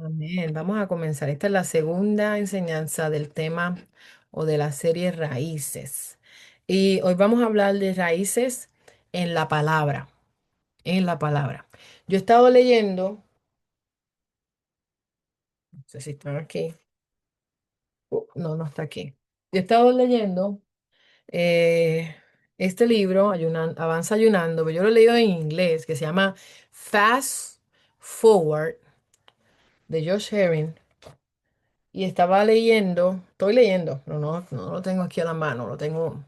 Amén. Vamos a comenzar. Esta es la segunda enseñanza del tema o de la serie Raíces. Y hoy vamos a hablar de raíces en la palabra, en la palabra. Yo he estado leyendo, no sé si están aquí. No, no está aquí. Yo he estado leyendo eh, este libro, Avanza Ayunando, pero yo lo he leído en inglés, que se llama Fast Forward, de Josh Herring. Y estaba leyendo, estoy leyendo, pero no lo tengo aquí a la mano, lo tengo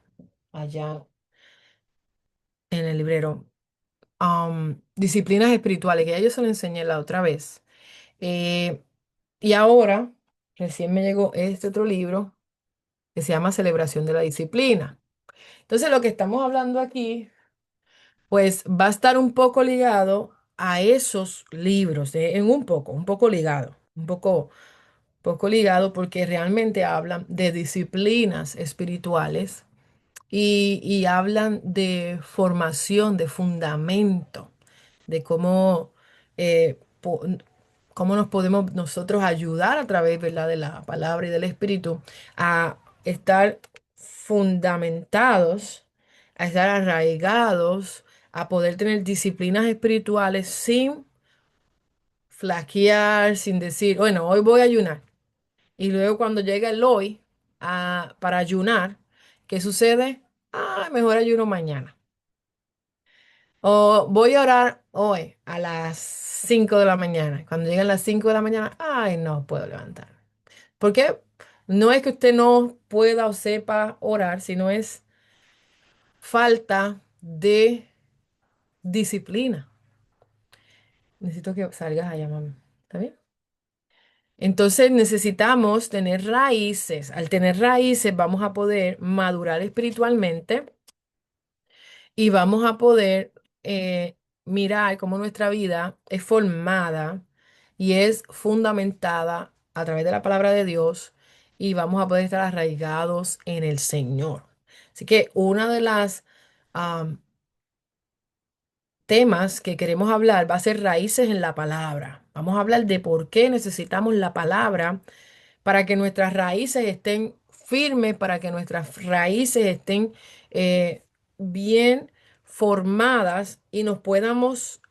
allá en el librero. Disciplinas espirituales, que ya yo se lo enseñé la otra vez. Eh, y ahora, recién me llegó este otro libro que se llama Celebración de la Disciplina. Entonces, lo que estamos hablando aquí, pues va a estar un poco ligado a esos libros, en un poco ligado, poco ligado porque realmente hablan de disciplinas espirituales y hablan de formación, de fundamento, de cómo nos podemos nosotros ayudar a través, ¿verdad?, de la palabra y del espíritu a estar fundamentados, a estar arraigados, a poder tener disciplinas espirituales sin flaquear, sin decir, bueno, hoy voy a ayunar. Y luego cuando llega el hoy para ayunar, ¿qué sucede? Ah, mejor ayuno mañana. O voy a orar hoy a las 5 de la mañana. Cuando llegan las 5 de la mañana, ay, no puedo levantar. ¿Por qué? No es que usted no pueda o sepa orar, sino es falta de disciplina. Necesito que salgas allá, mami. ¿Está bien? Entonces necesitamos tener raíces. Al tener raíces vamos a poder madurar espiritualmente y vamos a poder mirar cómo nuestra vida es formada y es fundamentada a través de la palabra de Dios y vamos a poder estar arraigados en el Señor. Así que una de las temas que queremos hablar va a ser raíces en la palabra. Vamos a hablar de por qué necesitamos la palabra para que nuestras raíces estén firmes, para que nuestras raíces estén eh, bien formadas y nos podamos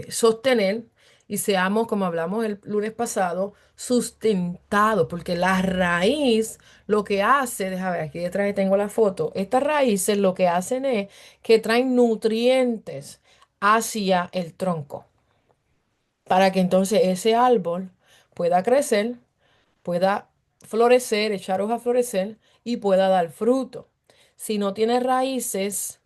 sostener y seamos, como hablamos el lunes pasado, sustentados, porque la raíz lo que hace, déjame ver, aquí detrás tengo la foto, estas raíces lo que hacen es que traen nutrientes hacia el tronco, para que entonces ese árbol pueda crecer, pueda florecer, echar hojas a florecer y pueda dar fruto. Si no tiene raíces,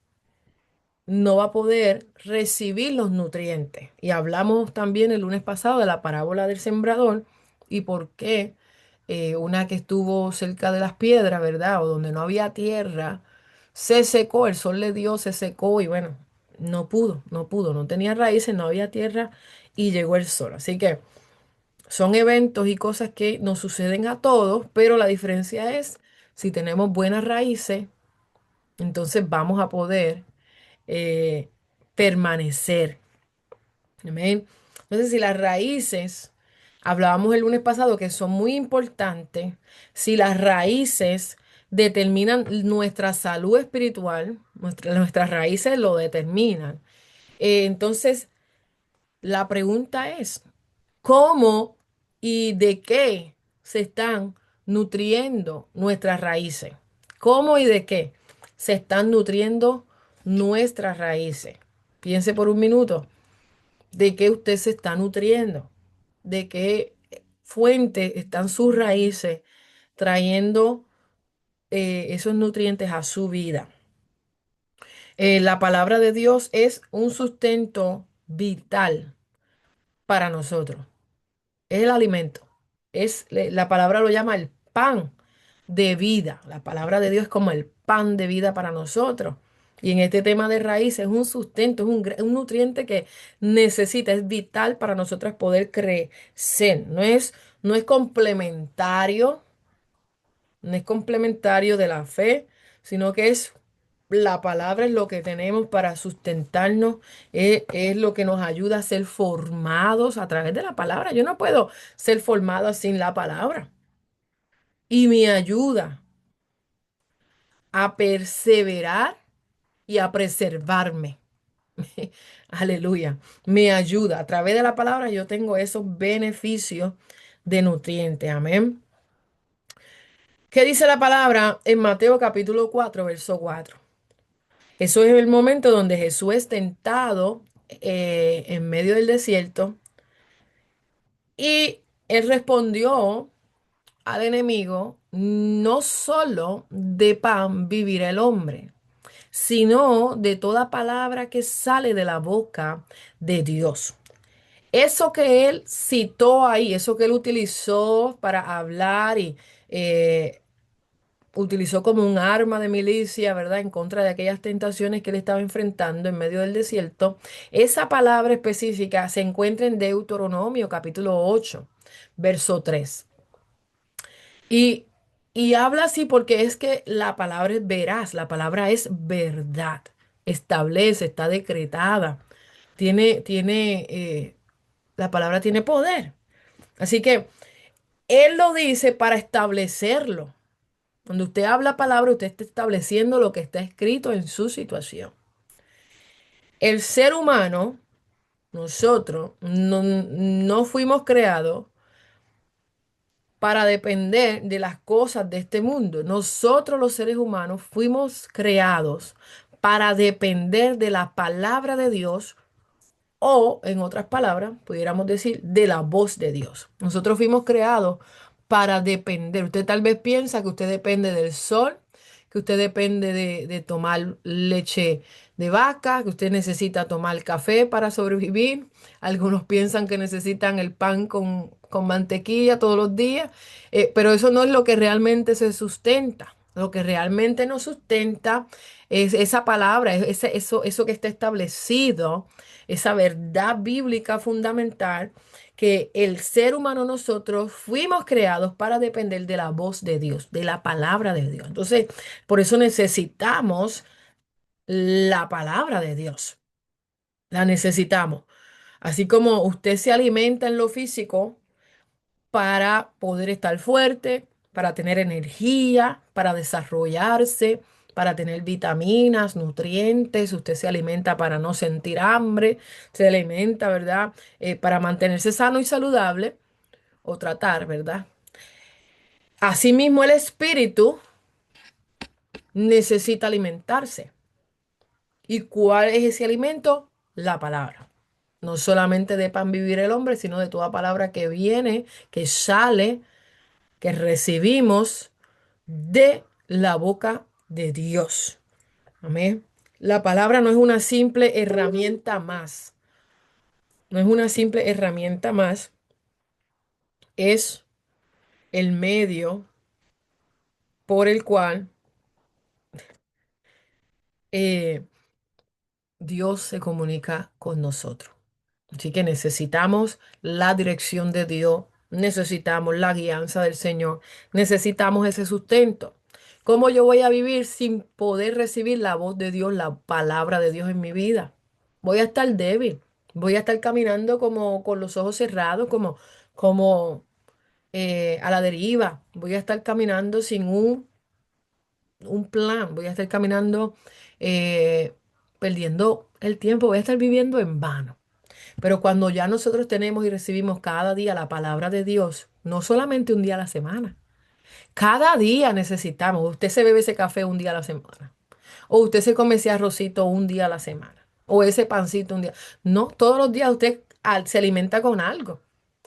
no va a poder recibir los nutrientes. Y hablamos también el lunes pasado de la parábola del sembrador y por qué una que estuvo cerca de las piedras, ¿verdad? O donde no había tierra, se secó, el sol le dio, se secó y bueno, no tenía raíces, no había tierra y llegó el sol. Así que son eventos y cosas que nos suceden a todos, pero la diferencia es si tenemos buenas raíces, entonces vamos a poder eh, permanecer. Amén. Entonces, si las raíces, hablábamos el lunes pasado que son muy importantes, si las raíces determinan nuestra salud espiritual, nuestras raíces lo determinan. Entonces, la pregunta es, ¿cómo y de qué se están nutriendo nuestras raíces? ¿Cómo y de qué se están nutriendo nuestras raíces? Piense por un minuto de qué usted se está nutriendo, de qué fuente están sus raíces trayendo esos nutrientes a su vida. La palabra de Dios es un sustento vital para nosotros. Es el alimento. La palabra lo llama el pan de vida. La palabra de Dios es como el pan de vida para nosotros. Y en este tema de raíz es un sustento, es un nutriente que necesita, es vital para nosotros poder crecer. No es complementario, no es complementario de la fe, sino que es La palabra es lo que tenemos para sustentarnos, es lo que nos ayuda a ser formados a través de la palabra. Yo no puedo ser formado sin la palabra. Y me ayuda a perseverar y a preservarme. Aleluya. Me ayuda. A través de la palabra yo tengo esos beneficios de nutrientes. Amén. ¿Qué dice la palabra en Mateo capítulo 4 verso 4? Eso es el momento donde Jesús es tentado en medio del desierto y él respondió al enemigo, no solo de pan vivirá el hombre, sino de toda palabra que sale de la boca de Dios. Eso que él citó ahí, eso que él utilizó para hablar y eh, utilizó como un arma de milicia, ¿verdad? En contra de aquellas tentaciones que él estaba enfrentando en medio del desierto. Esa palabra específica se encuentra en Deuteronomio capítulo 8, verso 3. Y, y habla así porque es que la palabra es veraz, la palabra es verdad, establece, está decretada, la palabra tiene poder. Así que él lo dice para establecerlo. Cuando usted habla palabra, usted está estableciendo lo que está escrito en su situación. El ser humano, nosotros, no fuimos creados para depender de las cosas de este mundo. Nosotros los seres humanos fuimos creados para depender de la palabra de Dios o, en otras palabras, pudiéramos decir, de la voz de Dios. Nosotros fuimos creados para depender. Usted tal vez piensa que usted depende del sol, que usted depende de tomar leche de vaca, que usted necesita tomar café para sobrevivir. Algunos piensan que necesitan el pan con mantequilla todos los días, pero eso no es lo que realmente se sustenta. Lo que realmente nos sustenta es esa palabra, eso que está establecido, esa verdad bíblica fundamental, que el ser humano nosotros fuimos creados para depender de la voz de Dios, de la palabra de Dios. Entonces, por eso necesitamos la palabra de Dios. La necesitamos. Así como usted se alimenta en lo físico, para poder estar fuerte, para tener energía, para desarrollarse, para tener vitaminas, nutrientes. Usted se alimenta para no sentir hambre, se alimenta, ¿verdad? Para mantenerse sano y saludable o tratar, ¿verdad? Asimismo, el espíritu necesita alimentarse. ¿Y cuál es ese alimento? La palabra. No solamente de pan vivir el hombre, sino de toda palabra que viene, que sale, que recibimos de la boca de Dios. Amén. La palabra no es una simple herramienta más. No es una simple herramienta más. Es el medio por el cual eh, Dios se comunica con nosotros. Así que necesitamos la dirección de Dios, necesitamos la guianza del Señor, necesitamos ese sustento. ¿Cómo yo voy a vivir sin poder recibir la voz de Dios, la palabra de Dios en mi vida? Voy a estar débil, voy a estar caminando como con los ojos cerrados, como a la deriva. Voy a estar caminando sin un plan, voy a estar caminando perdiendo el tiempo, voy a estar viviendo en vano. Pero cuando ya nosotros tenemos y recibimos cada día la palabra de Dios, no solamente un día a la semana, cada día necesitamos. Usted se bebe ese café un día a la semana, o usted se come ese arrocito un día a la semana, o ese pancito un día. No, todos los días usted se alimenta con algo.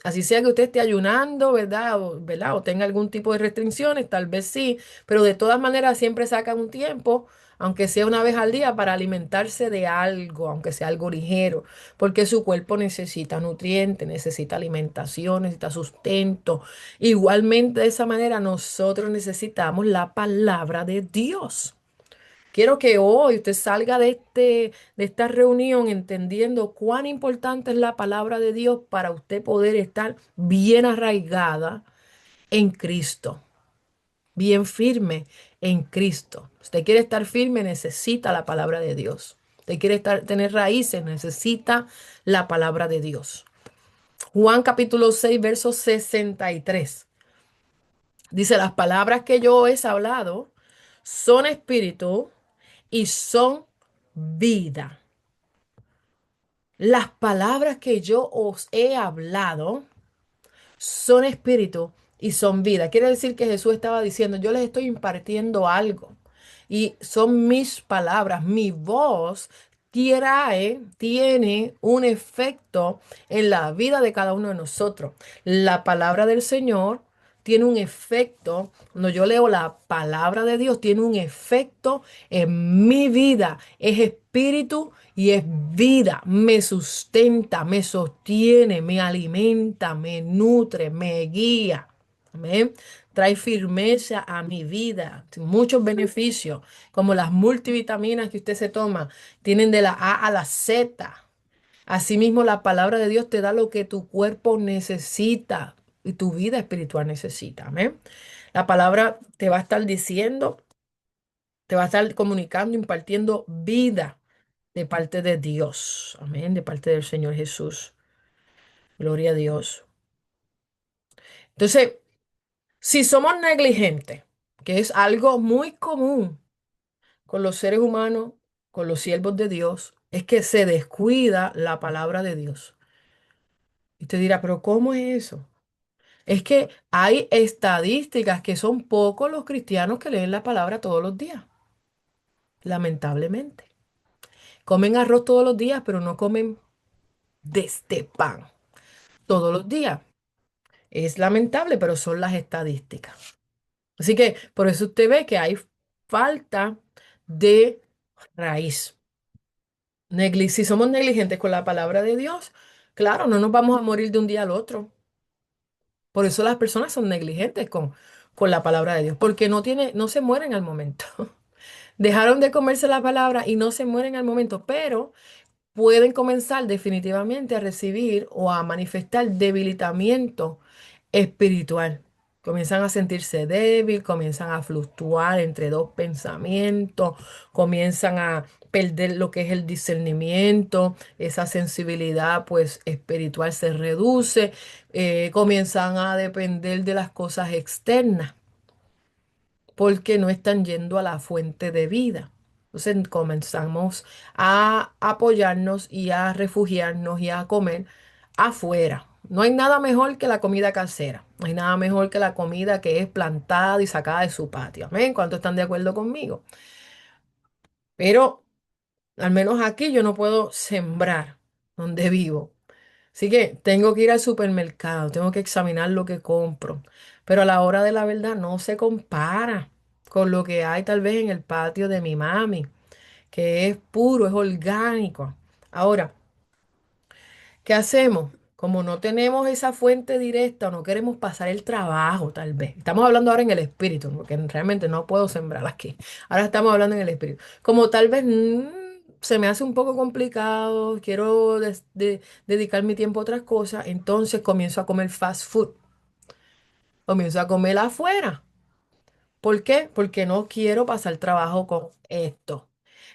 Así sea que usted esté ayunando, ¿verdad? ¿Verdad? O tenga algún tipo de restricciones, tal vez sí, pero de todas maneras siempre saca un tiempo, aunque sea una vez al día, para alimentarse de algo, aunque sea algo ligero, porque su cuerpo necesita nutrientes, necesita alimentación, necesita sustento. Igualmente, de esa manera, nosotros necesitamos la palabra de Dios. Quiero que hoy usted salga de esta reunión entendiendo cuán importante es la palabra de Dios para usted poder estar bien arraigada en Cristo. bien firme en Cristo. Si usted quiere estar firme, necesita la palabra de Dios. Usted quiere tener raíces, necesita la palabra de Dios. Juan capítulo 6, verso 63. Dice, las palabras que yo os he hablado son espíritu y son vida. Las palabras que yo os he hablado son espíritu y son vida. Quiere decir que Jesús estaba diciendo, yo les estoy impartiendo algo y son mis palabras, mi voz tiene un efecto en la vida de cada uno de nosotros. La palabra del Señor tiene un efecto, cuando yo leo la palabra de Dios, tiene un efecto en mi vida. Es espíritu y es vida. Me sustenta, me sostiene, me alimenta, me nutre, me guía. Amén. Trae firmeza a mi vida. Muchos beneficios, como las multivitaminas que usted se toma, tienen de la A a la Z. Asimismo, la palabra de Dios te da lo que tu cuerpo necesita y tu vida espiritual necesita. Amén. La palabra te va a estar diciendo, te va a estar comunicando, impartiendo vida de parte de Dios. Amén. De parte del Señor Jesús. Gloria a Dios. Entonces, si somos negligentes, que es algo muy común con los seres humanos, con los siervos de Dios, es que se descuida la palabra de Dios. Y te dirá, pero ¿cómo es eso? Es que hay estadísticas que son pocos los cristianos que leen la palabra todos los días, lamentablemente. Comen arroz todos los días, pero no comen de este pan todos los días. Es lamentable, pero son las estadísticas. Así que por eso usted ve que hay falta de raíz. Si somos negligentes con la palabra de Dios, claro, no nos vamos a morir de un día al otro. Por eso las personas son negligentes con la palabra de Dios, porque no se mueren al momento. Dejaron de comerse la palabra y no se mueren al momento, pero pueden comenzar definitivamente a recibir o a manifestar debilitamiento espiritual. Comienzan a sentirse débil, comienzan a fluctuar entre dos pensamientos, comienzan a perder lo que es el discernimiento, esa sensibilidad pues espiritual se reduce, comienzan a depender de las cosas externas porque no están yendo a la fuente de vida. Entonces comenzamos a apoyarnos y a refugiarnos y a comer afuera. No hay nada mejor que la comida casera. No hay nada mejor que la comida que es plantada y sacada de su patio. Amén. ¿Cuántos están de acuerdo conmigo? Pero al menos aquí yo no puedo sembrar donde vivo. Así que tengo que ir al supermercado, tengo que examinar lo que compro. Pero a la hora de la verdad no se compara con lo que hay tal vez en el patio de mi mami, que es puro, es orgánico. Ahora, ¿qué hacemos? Como no tenemos esa fuente directa o no queremos pasar el trabajo, tal vez. Estamos hablando ahora en el espíritu, porque realmente no puedo sembrar aquí. Ahora estamos hablando en el espíritu. Como tal vez se me hace un poco complicado, quiero dedicar mi tiempo a otras cosas, entonces comienzo a comer fast food. Comienzo a comer afuera. ¿Por qué? Porque no quiero pasar trabajo con esto.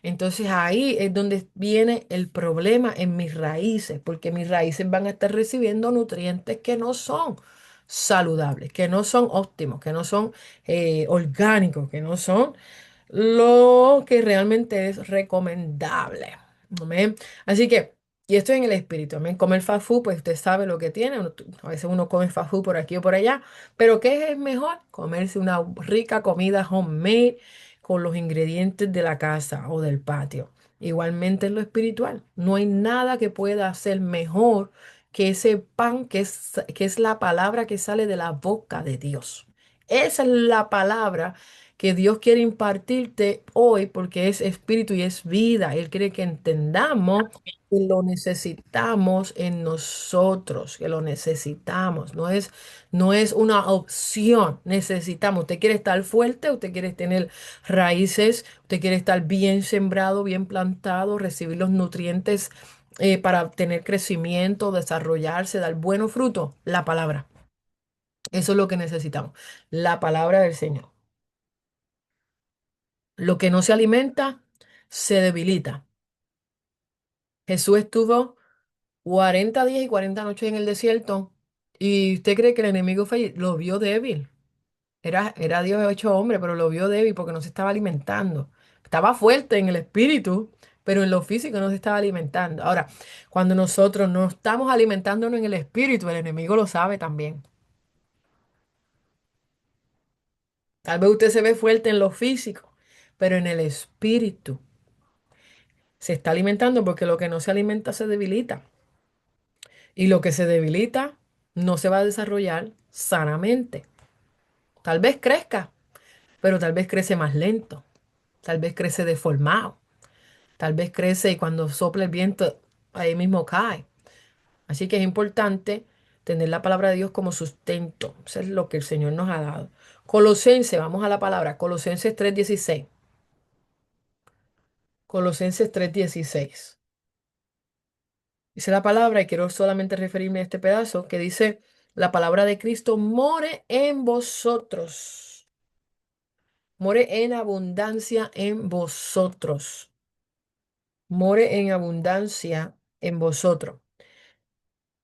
Entonces ahí es donde viene el problema en mis raíces, porque mis raíces van a estar recibiendo nutrientes que no son saludables, que no son óptimos, que no son orgánicos, que no son lo que realmente es recomendable. Amén. Así que, y esto en el espíritu, amén. Comer fast food, pues usted sabe lo que tiene. A veces uno come fast food por aquí o por allá, pero ¿qué es mejor? Comerse una rica comida homemade con los ingredientes de la casa o del patio. Igualmente en lo espiritual, no hay nada que pueda ser mejor que ese pan que es la palabra que sale de la boca de Dios. Esa es la palabra que Dios quiere impartirte hoy porque es espíritu y es vida. Él quiere que entendamos que lo necesitamos en nosotros, que lo necesitamos. No es una opción, necesitamos. Usted quiere estar fuerte, usted quiere tener raíces, usted quiere estar bien sembrado, bien plantado, recibir los nutrientes para tener crecimiento, desarrollarse, dar buenos frutos. La palabra. Eso es lo que necesitamos. La palabra del Señor. Lo que no se alimenta se debilita. Jesús estuvo 40 días y 40 noches en el desierto y usted cree que el enemigo lo vio débil. Era Dios hecho hombre, pero lo vio débil porque no se estaba alimentando. Estaba fuerte en el espíritu, pero en lo físico no se estaba alimentando. Ahora, cuando nosotros no estamos alimentándonos en el espíritu, el enemigo lo sabe también. Tal vez usted se ve fuerte en lo físico, pero en el espíritu se está alimentando porque lo que no se alimenta se debilita. Y lo que se debilita no se va a desarrollar sanamente. Tal vez crezca, pero tal vez crece más lento. Tal vez crece deformado. Tal vez crece y cuando sopla el viento, ahí mismo cae. Así que es importante tener la palabra de Dios como sustento. Eso es lo que el Señor nos ha dado. Colosenses, vamos a la palabra. Colosenses 3:16. Colosenses 3:16. Dice la palabra, y quiero solamente referirme a este pedazo, que dice, la palabra de Cristo more en vosotros. More en abundancia en vosotros. More en abundancia en vosotros.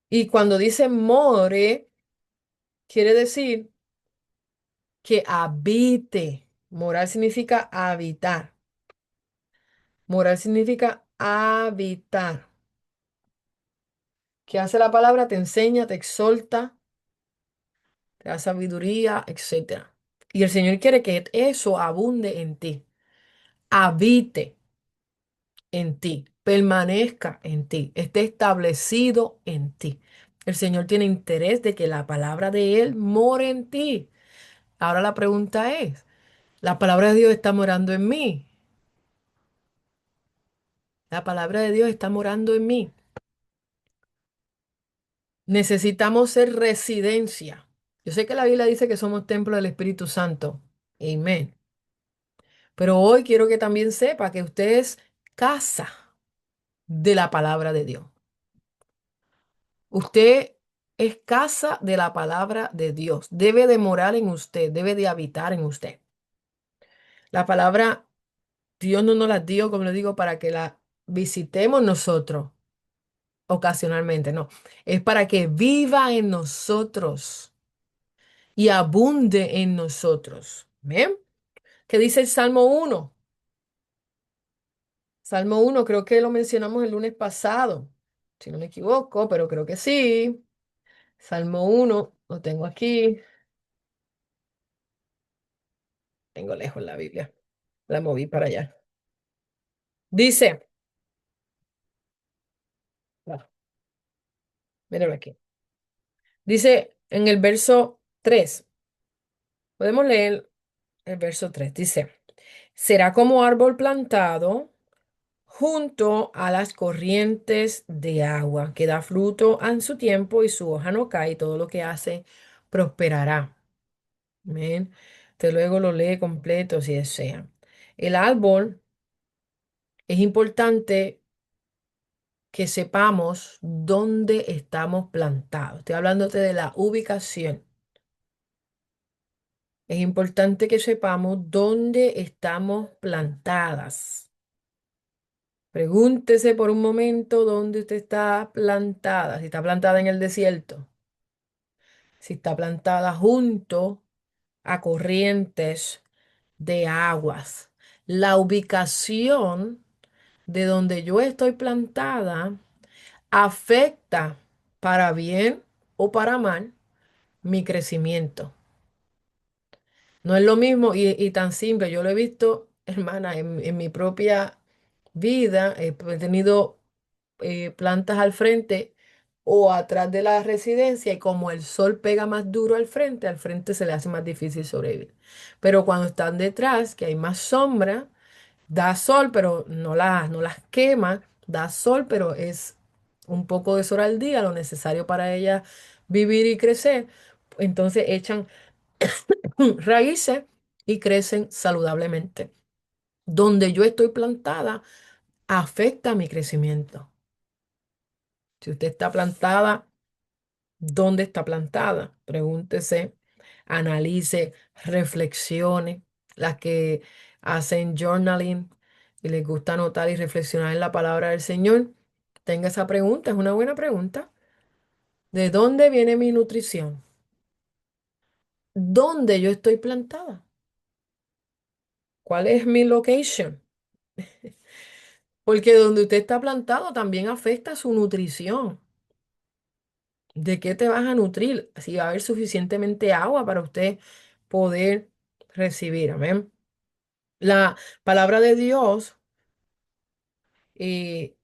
Y cuando dice more, quiere decir que habite. Morar significa habitar. Morar significa habitar. ¿Qué hace la palabra? Te enseña, te exhorta, te da sabiduría, etcétera. Y el Señor quiere que eso abunde en ti, habite en ti, permanezca en ti, esté establecido en ti. El Señor tiene interés de que la palabra de Él more en ti. Ahora la pregunta es, ¿la palabra de Dios está morando en mí? La palabra de Dios está morando en mí. Necesitamos ser residencia. Yo sé que la Biblia dice que somos templo del Espíritu Santo. Amén. Pero hoy quiero que también sepa que usted es casa de la palabra de Dios. Usted es casa de la palabra de Dios. Debe de morar en usted, debe de habitar en usted. La palabra Dios no nos la dio, como le digo, para que la visitemos nosotros ocasionalmente, no. Es para que viva en nosotros y abunde en nosotros. ¿Ven? ¿Qué dice el Salmo 1? Salmo 1, creo que lo mencionamos el lunes pasado, si no me equivoco, pero creo que sí. Salmo 1, lo tengo aquí, tengo lejos la Biblia, la moví para allá. Dice, ah, míralo aquí, dice en el verso 3, podemos leer el verso 3, dice, será como árbol plantado junto a las corrientes de agua, que da fruto en su tiempo y su hoja no cae, y todo lo que hace prosperará. Amén. Usted luego lo lee completo si desea. El árbol es importante que sepamos dónde estamos plantados. Estoy hablándote de la ubicación. Es importante que sepamos dónde estamos plantadas. Pregúntese por un momento dónde usted está plantada. Si está plantada en el desierto, si está plantada junto a corrientes de aguas. La ubicación de donde yo estoy plantada afecta para bien o para mal mi crecimiento. No es lo mismo y tan simple. Yo lo he visto, hermana, en mi propia vida. He tenido plantas al frente o atrás de la residencia y como el sol pega más duro al frente se le hace más difícil sobrevivir. Pero cuando están detrás, que hay más sombra, da sol, pero no las quema, da sol, pero es un poco de sol al día, lo necesario para ellas vivir y crecer. Entonces echan raíces y crecen saludablemente. Donde yo estoy plantada afecta mi crecimiento. Si usted está plantada, ¿dónde está plantada? Pregúntese, analice, reflexione. Las que hacen journaling y les gusta anotar y reflexionar en la palabra del Señor, tenga esa pregunta, es una buena pregunta. ¿De dónde viene mi nutrición? ¿Dónde yo estoy plantada? ¿Cuál es mi location? Porque donde usted está plantado también afecta su nutrición. ¿De qué te vas a nutrir? Si va a haber suficientemente agua para usted poder recibir. Amén. La palabra de Dios, eh,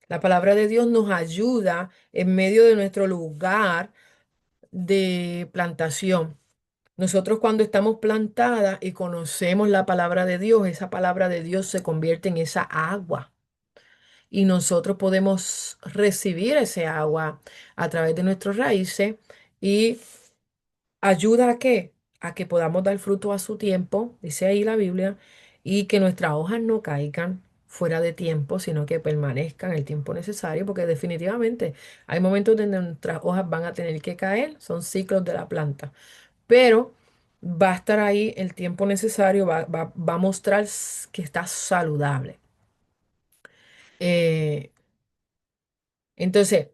la palabra de Dios nos ayuda en medio de nuestro lugar de plantación. Nosotros cuando estamos plantadas y conocemos la palabra de Dios, esa palabra de Dios se convierte en esa agua y nosotros podemos recibir ese agua a través de nuestras raíces y ayuda a qué? A que podamos dar fruto a su tiempo, dice ahí la Biblia, y que nuestras hojas no caigan fuera de tiempo, sino que permanezcan el tiempo necesario, porque definitivamente hay momentos donde nuestras hojas van a tener que caer, son ciclos de la planta, pero va a estar ahí el tiempo necesario, va a mostrar que está saludable. Eh, entonces,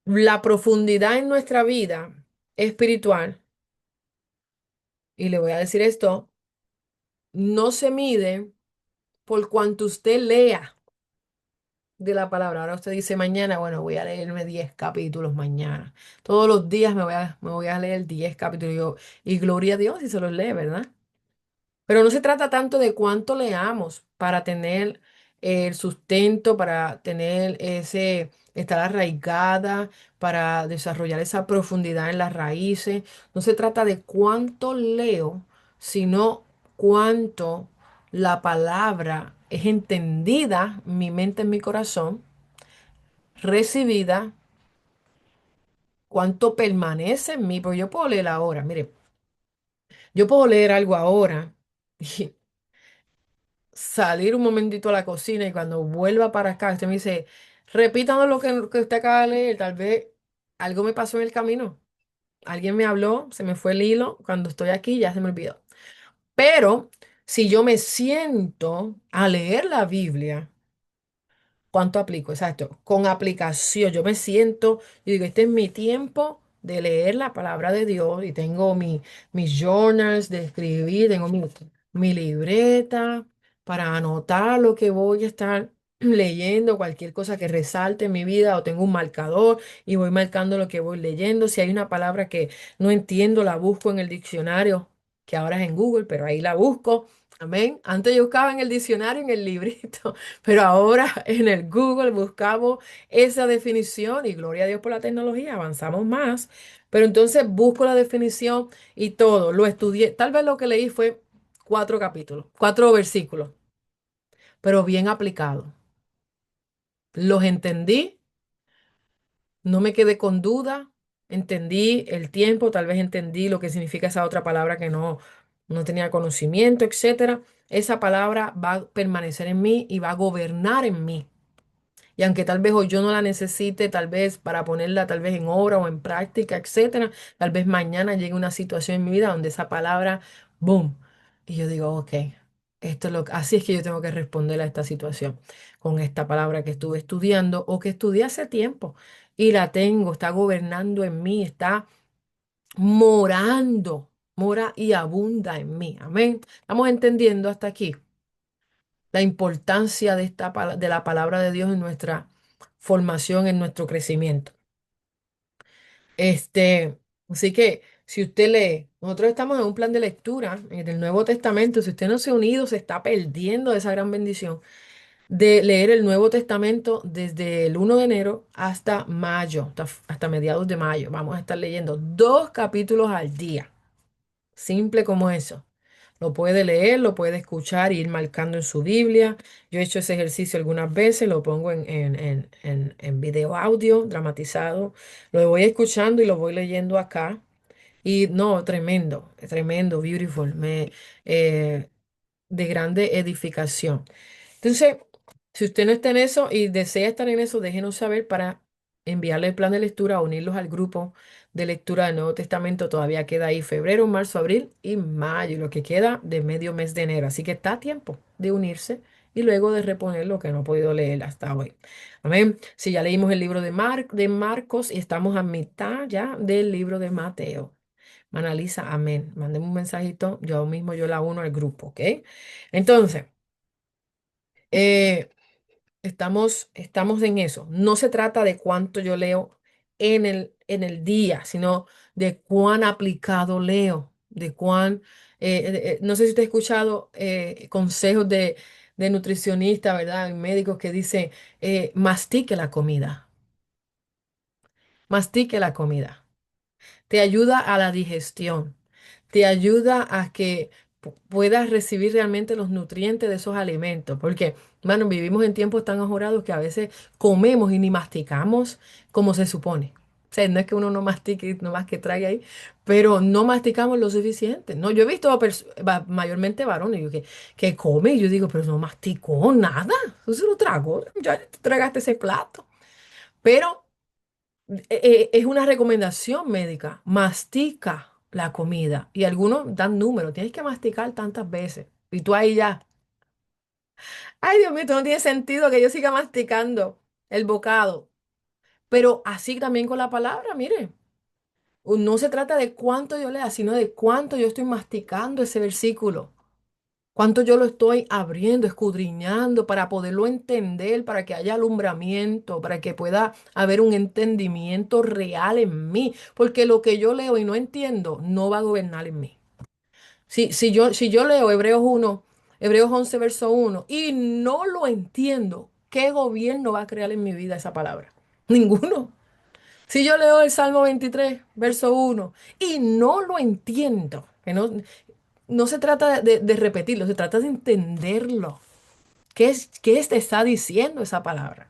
la profundidad en nuestra vida espiritual, y le voy a decir esto, no se mide por cuanto usted lea de la palabra. Ahora usted dice mañana, bueno, voy a leerme 10 capítulos mañana. Todos los días me voy a leer 10 capítulos. Y gloria a Dios si se los lee, ¿verdad? Pero no se trata tanto de cuánto leamos para tener el sustento, para tener estar arraigada, para desarrollar esa profundidad en las raíces. No se trata de cuánto leo, sino cuánto la palabra es entendida, en mi mente, en mi corazón, recibida, cuánto permanece en mí. Porque yo puedo leer ahora, mire, yo puedo leer algo ahora. Salir un momentito a la cocina y cuando vuelva para acá, usted me dice, repítame lo que usted acaba de leer, tal vez algo me pasó en el camino, alguien me habló, se me fue el hilo, cuando estoy aquí ya se me olvidó. Pero si yo me siento a leer la Biblia, ¿cuánto aplico? Exacto. Con aplicación. Yo me siento, yo digo, este es mi tiempo de leer la palabra de Dios y tengo mis journals de escribir, tengo mi libreta para anotar lo que voy a estar leyendo, cualquier cosa que resalte en mi vida o tengo un marcador y voy marcando lo que voy leyendo. Si hay una palabra que no entiendo, la busco en el diccionario, que ahora es en Google, pero ahí la busco. Amén. Antes yo buscaba en el diccionario, en el librito. Pero ahora en el Google buscamos esa definición y gloria a Dios por la tecnología, avanzamos más. Pero entonces busco la definición y todo, lo estudié. Tal vez lo que leí fue 4 capítulos, 4 versículos, pero bien aplicado. Los entendí, no me quedé con duda, entendí el tiempo, tal vez entendí lo que significa esa otra palabra que no tenía conocimiento, etcétera. Esa palabra va a permanecer en mí y va a gobernar en mí. Y aunque tal vez hoy yo no la necesite, tal vez para ponerla tal vez en obra o en práctica, etcétera, tal vez mañana llegue una situación en mi vida donde esa palabra, boom, y yo digo, ok, así es que yo tengo que responder a esta situación con esta palabra que estuve estudiando o que estudié hace tiempo y la tengo, está gobernando en mí, está morando, mora y abunda en mí. Amén. ¿Estamos entendiendo hasta aquí la importancia de la palabra de Dios en nuestra formación, en nuestro crecimiento? Así que si usted lee, nosotros estamos en un plan de lectura en el Nuevo Testamento. Si usted no se ha unido, se está perdiendo esa gran bendición de leer el Nuevo Testamento desde el 1 de enero hasta mayo, hasta mediados de mayo. Vamos a estar leyendo 2 capítulos al día. Simple como eso. Lo puede leer, lo puede escuchar y ir marcando en su Biblia. Yo he hecho ese ejercicio algunas veces, lo pongo en video audio dramatizado. Lo voy escuchando y lo voy leyendo acá. Y no, tremendo, tremendo, beautiful, eh, de grande edificación. Entonces, si usted no está en eso y desea estar en eso, déjenos saber para enviarle el plan de lectura, unirlos al grupo de lectura del Nuevo Testamento. Todavía queda ahí febrero, marzo, abril y mayo, lo que queda de medio mes de enero. Así que está a tiempo de unirse y luego de reponer lo que no he podido leer hasta hoy. Amén. Si ya leímos el libro de Marcos y estamos a mitad ya del libro de Mateo. Manaliza, amén. Mándeme un mensajito, yo mismo yo la uno al grupo, ¿ok? Entonces, eh, estamos en eso. No se trata de cuánto yo leo en el día, sino de cuán aplicado leo, de cuán, no sé si usted ha escuchado consejos de nutricionistas, ¿verdad? Y médicos que dicen, mastique la comida, mastique la comida. Te ayuda a la digestión, te ayuda a que puedas recibir realmente los nutrientes de esos alimentos, porque, bueno, vivimos en tiempos tan ajorados que a veces comemos y ni masticamos como se supone. O sea, no es que uno no mastique, no más que traiga ahí, pero no masticamos lo suficiente. No, yo he visto mayormente varones que comen y yo digo, pero no masticó nada, eso se lo tragó, ya te tragaste ese plato. Pero es una recomendación médica. Mastica la comida. Y algunos dan números. Tienes que masticar tantas veces. Y tú ahí ya. Ay, Dios mío, esto no tiene sentido que yo siga masticando el bocado. Pero así también con la palabra, mire. No se trata de cuánto yo lea, sino de cuánto yo estoy masticando ese versículo. Cuánto yo lo estoy abriendo, escudriñando para poderlo entender, para que haya alumbramiento, para que pueda haber un entendimiento real en mí. Porque lo que yo leo y no entiendo no va a gobernar en mí. Si yo leo Hebreos 11 verso 1, y no lo entiendo, ¿qué gobierno va a crear en mi vida esa palabra? Ninguno. Si yo leo el Salmo 23 verso 1, y no lo entiendo, que no se trata de repetirlo, se trata de entenderlo. ¿Qué te está diciendo esa palabra?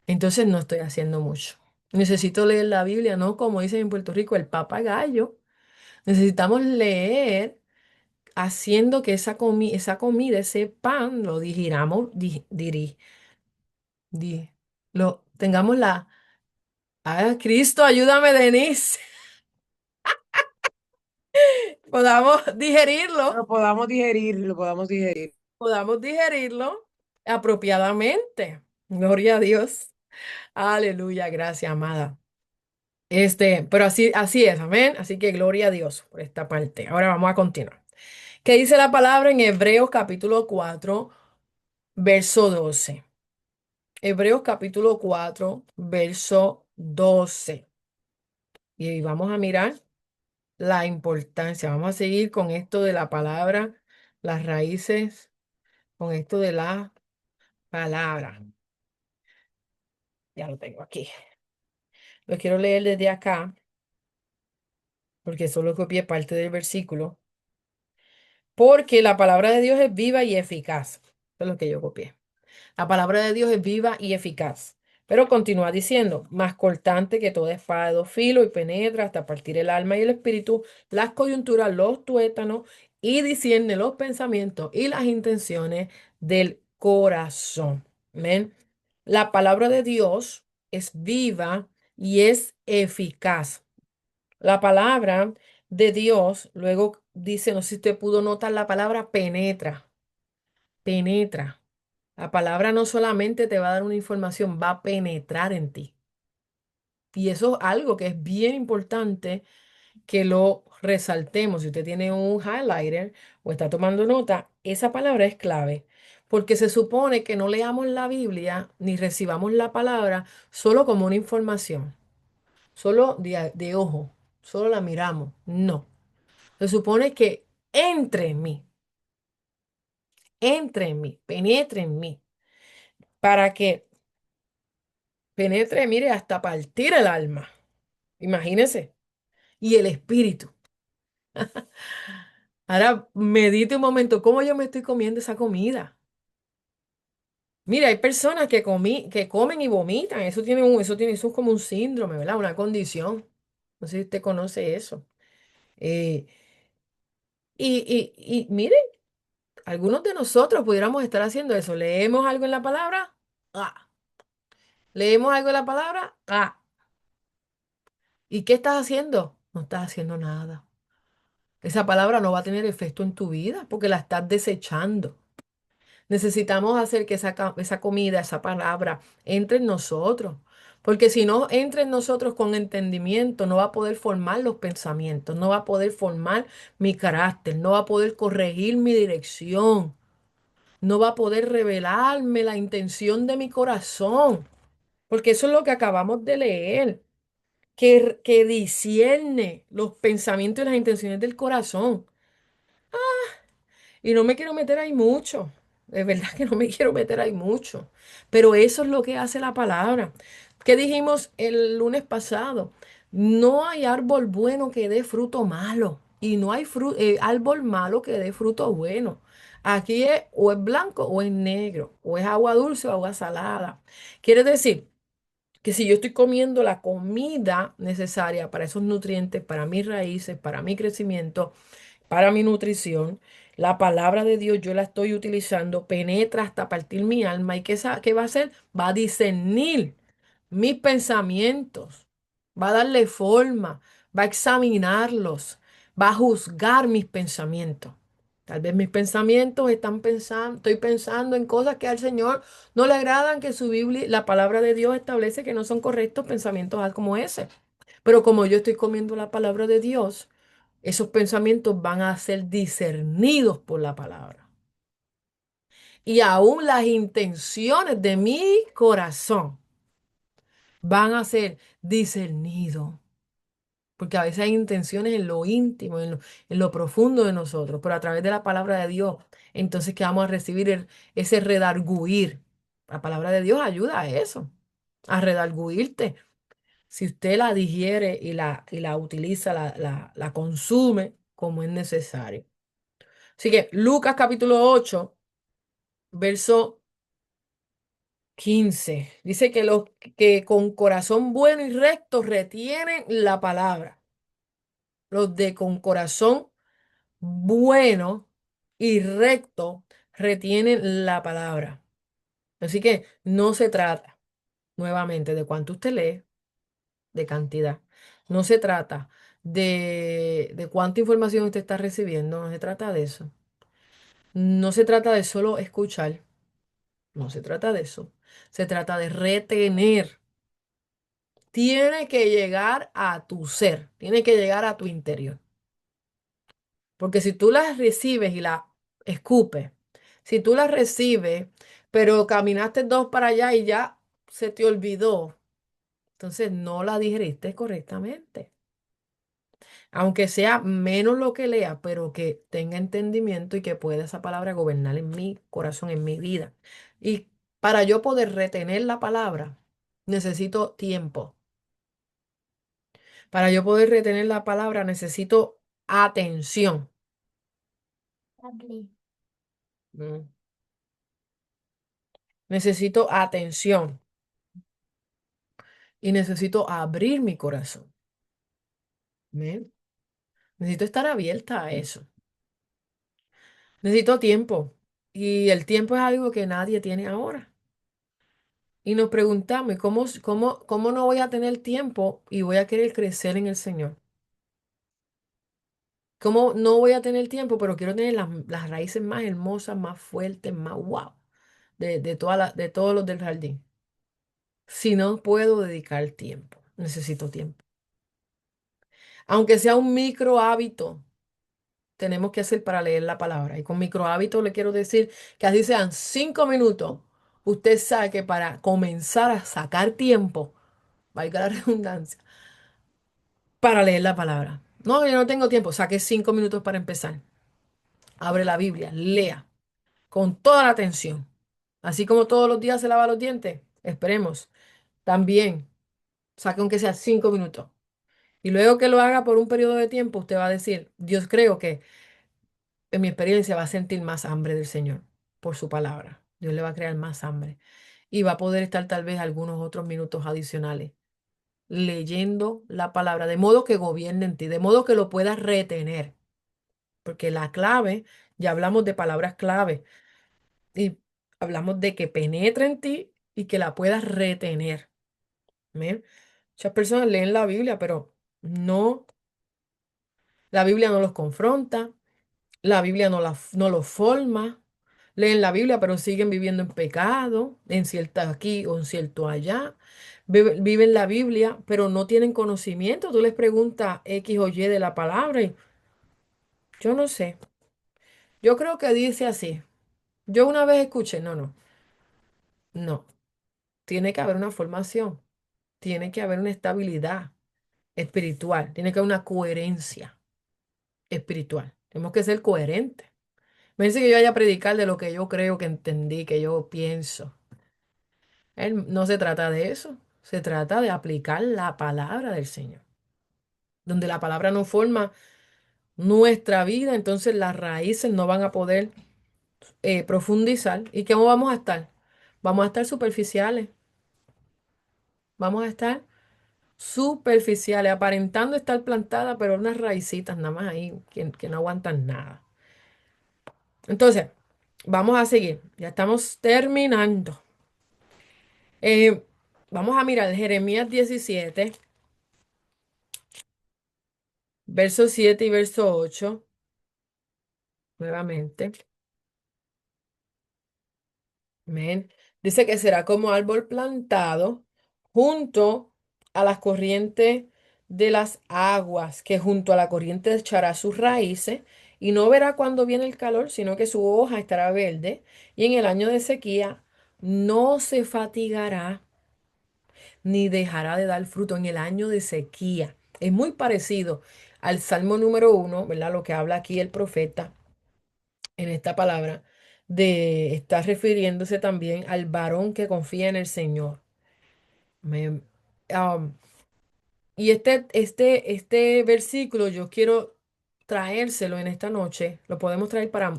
Entonces no estoy haciendo mucho. Necesito leer la Biblia, no como dicen en Puerto Rico, el papagayo. Necesitamos leer haciendo que esa comida, ese pan, lo digiramos, di- tengamos la... Ah, Cristo, ayúdame, Denise. Podamos digerirlo, Lo podamos digerir. podamos digerirlo apropiadamente. Gloria a Dios. Aleluya, gracias, amada. Pero así es, amén. Así que gloria a Dios por esta parte. Ahora vamos a continuar. ¿Qué dice la palabra en Hebreos capítulo 4 verso 12? Hebreos capítulo 4 verso 12. Y vamos a mirar la importancia. Vamos a seguir con esto de la palabra, las raíces, con esto de la palabra. Ya lo tengo aquí. Lo quiero leer desde acá, porque solo copié parte del versículo. Porque la palabra de Dios es viva y eficaz. Eso es lo que yo copié. La palabra de Dios es viva y eficaz. Pero continúa diciendo, más cortante que toda espada de dos filos y penetra hasta partir el alma y el espíritu, las coyunturas, los tuétanos y discierne los pensamientos y las intenciones del corazón. Amén. La palabra de Dios es viva y es eficaz. La palabra de Dios, luego dice, no sé si usted pudo notar la palabra penetra, penetra. La palabra no solamente te va a dar una información, va a penetrar en ti. Y eso es algo que es bien importante que lo resaltemos. Si usted tiene un highlighter o está tomando nota, esa palabra es clave. Porque se supone que no leamos la Biblia ni recibamos la palabra solo como una información, solo de ojo, solo la miramos. No. Se supone que entre en mí, penetre en mí, para que penetre, mire, hasta partir el alma. Imagínese. Y el espíritu. Ahora medite un momento, ¿cómo yo me estoy comiendo esa comida? Mire, hay personas que comen y vomitan. Eso es como un síndrome, ¿verdad? Una condición. No sé si usted conoce eso. Eh, y mire, algunos de nosotros pudiéramos estar haciendo eso. Leemos algo en la palabra. ¡Ah! Leemos algo de la palabra, ¿y qué estás haciendo? No estás haciendo nada. Esa palabra no va a tener efecto en tu vida porque la estás desechando. Necesitamos hacer que esa comida, esa palabra, entre en nosotros. Porque si no entra en nosotros con entendimiento, no va a poder formar los pensamientos, no va a poder formar mi carácter, no va a poder corregir mi dirección, no va a poder revelarme la intención de mi corazón. Porque eso es lo que acabamos de leer, que discierne los pensamientos y las intenciones del corazón. Y no me quiero meter ahí mucho. Es verdad que no me quiero meter ahí mucho. Pero eso es lo que hace la palabra. ¿Qué dijimos el lunes pasado? No hay árbol bueno que dé fruto malo. Y no hay árbol malo que dé fruto bueno. Aquí es o es blanco o es negro. O es agua dulce o agua salada. Quiere decir que si yo estoy comiendo la comida necesaria para esos nutrientes, para mis raíces, para mi crecimiento, para mi nutrición. La palabra de Dios yo la estoy utilizando, penetra hasta partir mi alma. ¿Y qué va a hacer? Va a discernir mis pensamientos, va a darle forma, va a examinarlos, va a juzgar mis pensamientos. Tal vez mis pensamientos estoy pensando en cosas que al Señor no le agradan, que su Biblia, la palabra de Dios establece que no son correctos pensamientos como ese. Pero como yo estoy comiendo la palabra de Dios, esos pensamientos van a ser discernidos por la palabra. Y aún las intenciones de mi corazón van a ser discernidos. Porque a veces hay intenciones en lo íntimo, en lo profundo de nosotros, pero a través de la palabra de Dios, entonces que vamos a recibir ese redarguir. La palabra de Dios ayuda a eso, a redarguirte. Si usted la digiere y la utiliza, la consume como es necesario. Así que Lucas capítulo 8 verso 15 dice que los que con corazón bueno y recto retienen la palabra. Los de con corazón bueno y recto retienen la palabra. Así que no se trata nuevamente de cuánto usted lee, de cantidad. No se trata de cuánta información usted está recibiendo. No se trata de eso. No se trata de solo escuchar. No se trata de eso. Se trata de retener. Tiene que llegar a tu ser, tiene que llegar a tu interior. Porque si tú las recibes y la escupes, si tú las recibes, pero caminaste dos para allá y ya se te olvidó, entonces no la digeriste correctamente. Aunque sea menos lo que lea, pero que tenga entendimiento y que pueda esa palabra gobernar en mi corazón, en mi vida. Y para yo poder retener la palabra, necesito tiempo. Para yo poder retener la palabra, necesito atención. Mm. Necesito atención y necesito abrir mi corazón. ¿Ven? Necesito estar abierta a eso. Necesito tiempo. Y el tiempo es algo que nadie tiene ahora. Y nos preguntamos, ¿y cómo no voy a tener tiempo y voy a querer crecer en el Señor? ¿Cómo no voy a tener tiempo, pero quiero tener las raíces más hermosas, más fuertes, más wow, de todos los del jardín? Si no puedo dedicar tiempo, necesito tiempo. Aunque sea un micro hábito, tenemos que hacer para leer la palabra. Y con micro hábito le quiero decir que así sean 5 minutos, usted sabe que para comenzar a sacar tiempo, valga la redundancia, para leer la palabra. No, yo no tengo tiempo. Saque 5 minutos para empezar. Abre la Biblia, lea con toda la atención. Así como todos los días se lava los dientes, esperemos. También saque aunque sea 5 minutos. Y luego que lo haga por un periodo de tiempo, usted va a decir, Dios creo que en mi experiencia va a sentir más hambre del Señor por su palabra. Dios le va a crear más hambre. Y va a poder estar tal vez algunos otros minutos adicionales leyendo la palabra, de modo que gobierne en ti, de modo que lo puedas retener. Porque la clave, ya hablamos de palabras clave y hablamos de que penetra en ti y que la puedas retener. ¿Ven? Muchas personas leen la Biblia, pero no, la Biblia no los confronta, la Biblia no los forma. Leen la Biblia, pero siguen viviendo en pecado, en cierto aquí o en cierto allá. Viven la Biblia, pero no tienen conocimiento. Tú les preguntas X o Y de la palabra y yo no sé. Yo creo que dice así. Yo una vez escuché, no. Tiene que haber una formación, tiene que haber una estabilidad espiritual, tiene que haber una coherencia espiritual. Tenemos que ser coherentes. Me dice que yo vaya a predicar de lo que yo creo que entendí, que yo pienso. No se trata de eso, se trata de aplicar la palabra del Señor. Donde la palabra no forma nuestra vida, entonces las raíces no van a poder profundizar. ¿Y cómo vamos a estar? Vamos a estar superficiales, vamos a estar superficiales, aparentando estar plantada, pero unas raicitas nada más ahí que no aguantan nada. Entonces, vamos a seguir. Ya estamos terminando. Eh, Vamos a mirar Jeremías 17, verso 7 y verso 8 nuevamente. Amén. Dice que será como árbol plantado junto a las corrientes de las aguas, que junto a la corriente echará sus raíces y no verá cuando viene el calor, sino que su hoja estará verde y en el año de sequía no se fatigará ni dejará de dar fruto en el año de sequía. Es muy parecido al Salmo número 1, ¿verdad? Lo que habla aquí el profeta en esta palabra, de estar refiriéndose también al varón que confía en el Señor. Me- um, y este versículo yo quiero traérselo en esta noche. Lo podemos traer para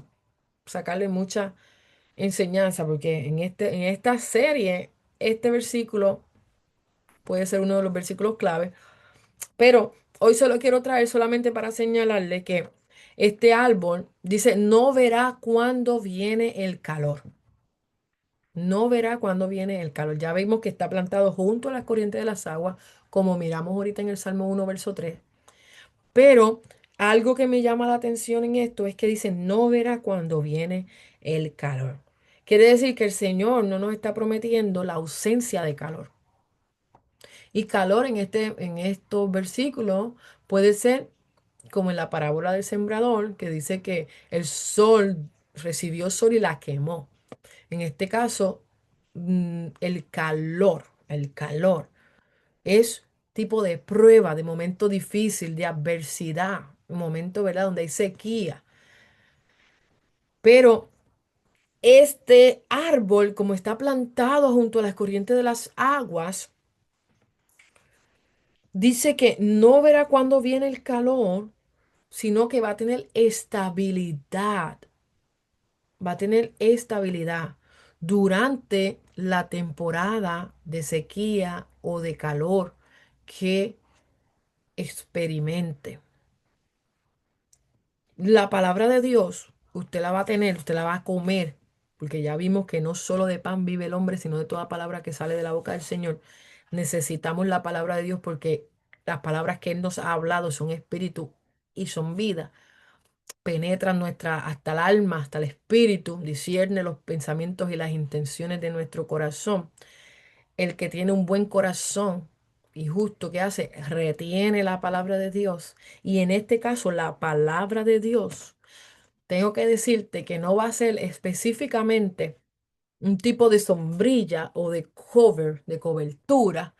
sacarle mucha enseñanza, porque en esta serie, este versículo puede ser uno de los versículos clave. Pero hoy solo quiero traer solamente para señalarle que este árbol dice, no verá cuándo viene el calor. No verá cuándo viene el calor. Ya vimos que está plantado junto a las corrientes de las aguas, como miramos ahorita en el Salmo 1 verso 3. Pero algo que me llama la atención en esto es que dice, no verá cuándo viene el calor. Quiere decir que el Señor no nos está prometiendo la ausencia de calor. Y calor en estos versículos puede ser como en la parábola del sembrador, que dice que el sol recibió sol y la quemó. En este caso, el calor es tipo de prueba, de momento difícil, de adversidad, un momento, ¿verdad?, donde hay sequía. Pero este árbol, como está plantado junto a las corrientes de las aguas, dice que no verá cuándo viene el calor, sino que va a tener estabilidad, va a tener estabilidad durante la temporada de sequía o de calor que experimente. La palabra de Dios, usted la va a tener, usted la va a comer, porque ya vimos que no solo de pan vive el hombre, sino de toda palabra que sale de la boca del Señor. Necesitamos la palabra de Dios porque las palabras que Él nos ha hablado son espíritu y son vida. Penetran hasta el alma, hasta el espíritu, discierne los pensamientos y las intenciones de nuestro corazón. El que tiene un buen corazón y justo que hace, retiene la palabra de Dios. Y en este caso, la palabra de Dios, tengo que decirte que no va a ser específicamente un tipo de sombrilla o de cover, de cobertura,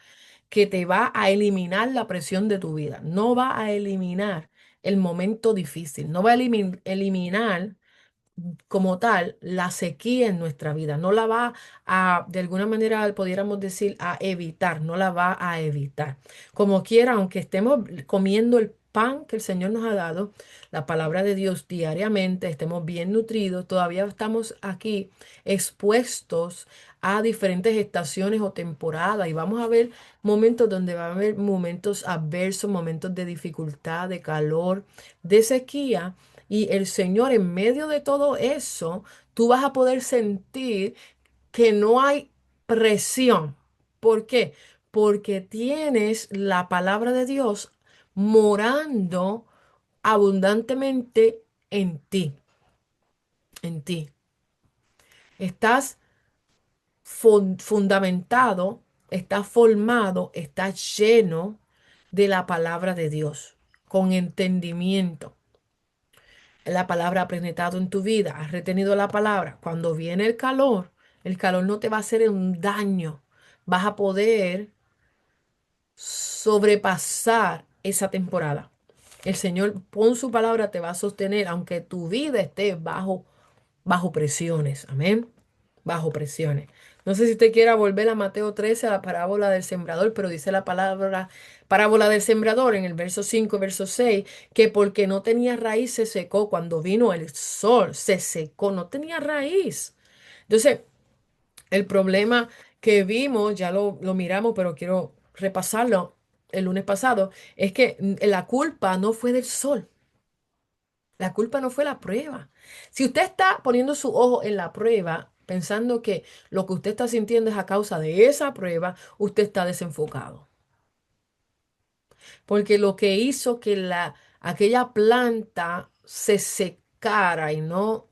que te va a eliminar la presión de tu vida. No va a eliminar el momento difícil. No va a eliminar como tal la sequía en nuestra vida. No la va a, de alguna manera, pudiéramos decir, a evitar, no la va a evitar. Como quiera, aunque estemos comiendo el pan que el Señor nos ha dado, la palabra de Dios diariamente, estemos bien nutridos, todavía estamos aquí expuestos a diferentes estaciones o temporadas y vamos a ver momentos donde va a haber momentos adversos, momentos de dificultad, de calor, de sequía. Y el Señor, en medio de todo eso, tú vas a poder sentir que no hay presión. ¿Por qué? Porque tienes la palabra de Dios morando abundantemente en ti. Estás fundamentado, estás formado, estás lleno de la palabra de Dios, con entendimiento. La palabra ha penetrado en tu vida, has retenido la palabra. Cuando viene el calor no te va a hacer un daño. Vas a poder sobrepasar esa temporada. El Señor con su palabra te va a sostener, aunque tu vida esté bajo presiones. Amén. Bajo presiones. No sé si usted quiera volver a Mateo 13 a la parábola del sembrador, pero dice la palabra parábola del sembrador en el verso 5 y verso 6 que porque no tenía raíz se secó. Cuando vino el sol, se secó, no tenía raíz. Entonces, el problema que vimos, ya lo miramos, pero quiero repasarlo el lunes pasado, es que la culpa no fue del sol. La culpa no fue la prueba. Si usted está poniendo su ojo en la prueba, pensando que lo que usted está sintiendo es a causa de esa prueba, usted está desenfocado. Porque lo que hizo que aquella planta se secara y no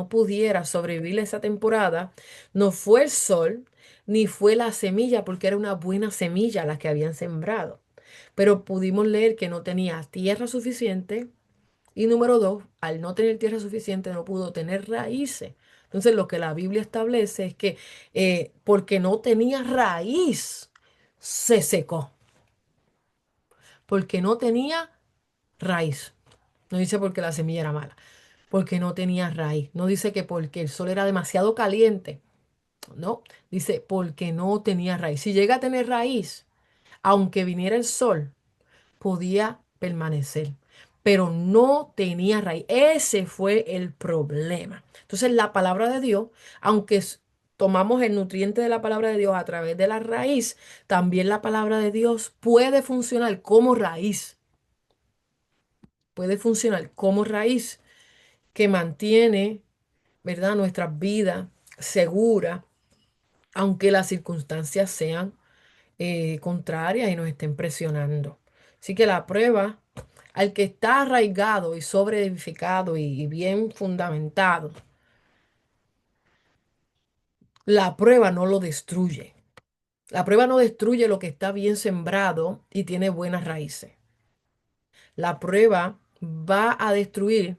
pudiera sobrevivir esa temporada, no fue el sol, ni fue la semilla, porque era una buena semilla la que habían sembrado. Pero pudimos leer que no tenía tierra suficiente y número dos, al no tener tierra suficiente, no pudo tener raíces. Entonces, lo que la Biblia establece es que porque no tenía raíz, se secó. Porque no tenía raíz. No dice porque la semilla era mala. Porque no tenía raíz. No dice que porque el sol era demasiado caliente. No. Dice porque no tenía raíz. Si llega a tener raíz, aunque viniera el sol, podía permanecer, pero no tenía raíz. Ese fue el problema. Entonces, la palabra de Dios, aunque tomamos el nutriente de la palabra de Dios a través de la raíz, también la palabra de Dios puede funcionar como raíz. Puede funcionar como raíz que mantiene, ¿verdad?, nuestras vidas seguras, aunque las circunstancias sean contrarias y nos estén presionando. Así que la prueba, al que está arraigado y sobre edificado y bien fundamentado, la prueba no lo destruye. La prueba no destruye lo que está bien sembrado y tiene buenas raíces. La prueba va a destruir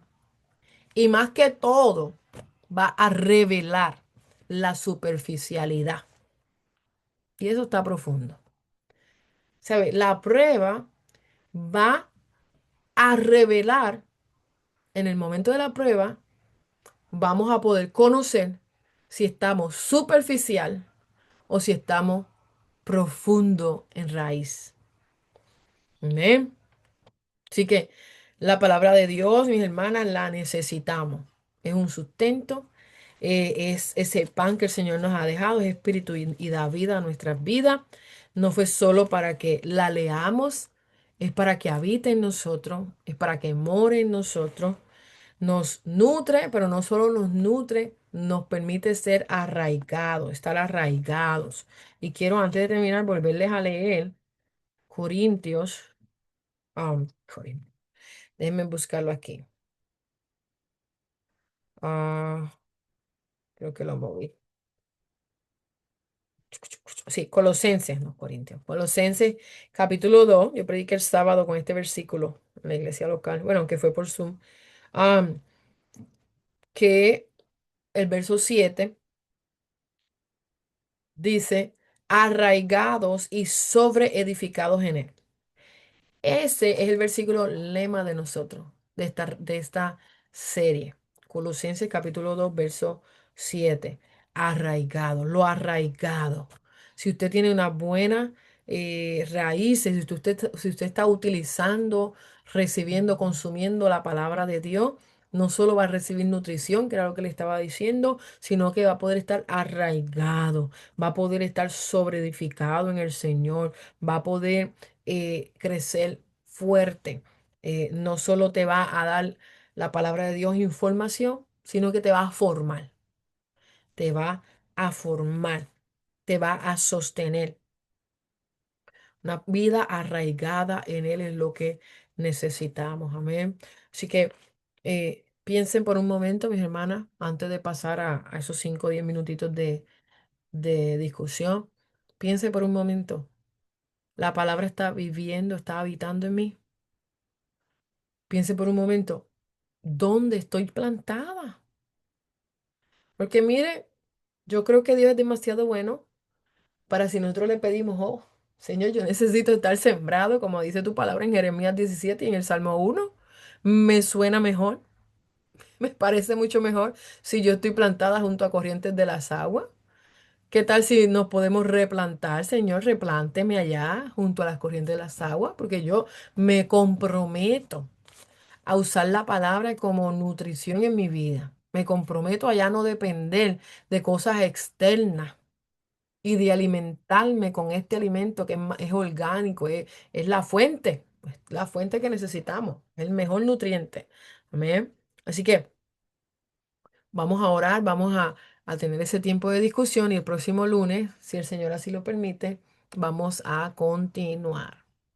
y más que todo va a revelar la superficialidad. Y eso está profundo. ¿Sabe? La prueba va a revelar en el momento de la prueba, vamos a poder conocer si estamos superficial o si estamos profundo en raíz. Amén. Así que la palabra de Dios, mis hermanas, la necesitamos. Es un sustento, es ese pan que el Señor nos ha dejado, es espíritu y da vida a nuestras vidas. No fue solo para que la leamos, es para que habite en nosotros, es para que more en nosotros. Nos nutre, pero no solo nos nutre, nos permite ser arraigados, estar arraigados. Y quiero antes de terminar volverles a leer Corintios. Corintios. Déjenme buscarlo aquí. Ah, creo que lo moví. Sí, Colosenses, no Corintios. Colosenses, capítulo 2. Yo prediqué el sábado con este versículo en la iglesia local. Bueno, aunque fue por Zoom. Am, que el verso 7 dice, arraigados y sobreedificados en él. Ese es el versículo lema de nosotros, de esta serie. Colosenses capítulo 2 verso 7. Arraigado, lo arraigado. Si usted tiene una buena raíces, si usted está utilizando, recibiendo, consumiendo la palabra de Dios, no solo va a recibir nutrición, que era lo que le estaba diciendo, sino que va a poder estar arraigado, va a poder estar sobreedificado en el Señor, va a poder crecer fuerte. No solo te va a dar la palabra de Dios información, sino que te va a formar. Te va a formar. te va a sostener. Una vida arraigada en Él es lo que necesitamos. Amén. Así que piensen por un momento, mis hermanas, antes de pasar a esos 5 o 10 minutitos de discusión. Piensen por un momento. La palabra está viviendo, está habitando en mí. Piense por un momento, ¿dónde estoy plantada? Porque mire, yo creo que Dios es demasiado bueno para si nosotros le pedimos, oh, Señor, yo necesito estar sembrado, como dice tu palabra en Jeremías 17 y en el Salmo 1. Me suena mejor, me parece mucho mejor si yo estoy plantada junto a corrientes de las aguas. ¿Qué tal si nos podemos replantar, Señor? Replánteme allá junto a las corrientes de las aguas, porque yo me comprometo a usar la palabra como nutrición en mi vida. Me comprometo a ya no depender de cosas externas y de alimentarme con este alimento que es orgánico, es la fuente que necesitamos, el mejor nutriente. Amén. Así que vamos a orar, a tener ese tiempo de discusión y el próximo lunes, si el Señor así lo permite, vamos a continuar.